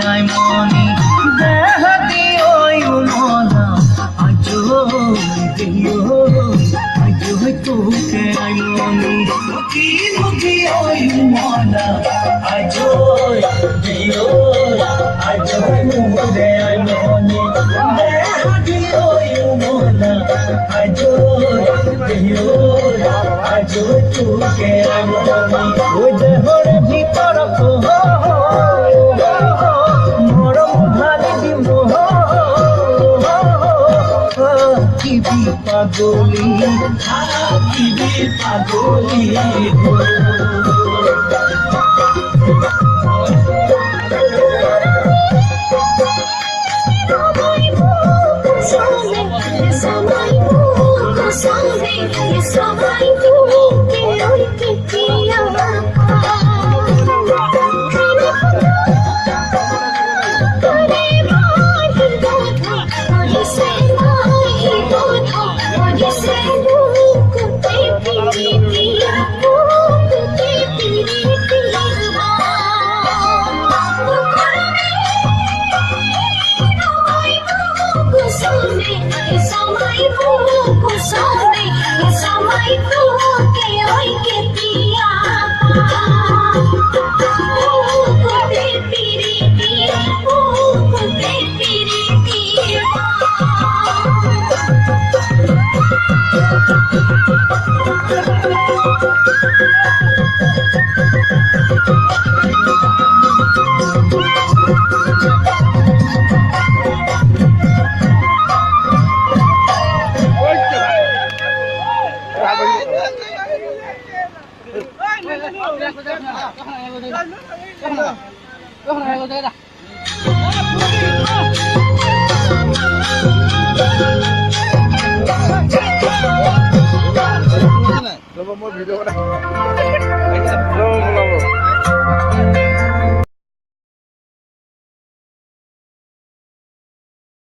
I মনি দেহতি ওই মনা আজো দিও আজো তোকে আই মনি মুখি মুখি ওই মনা আজো দিও আজো তোকে আই মনি দেহতি ওই মনা আজো দিও আজো তোকে আই মনি ওই দেহর ভিতর পাগলি পাগলি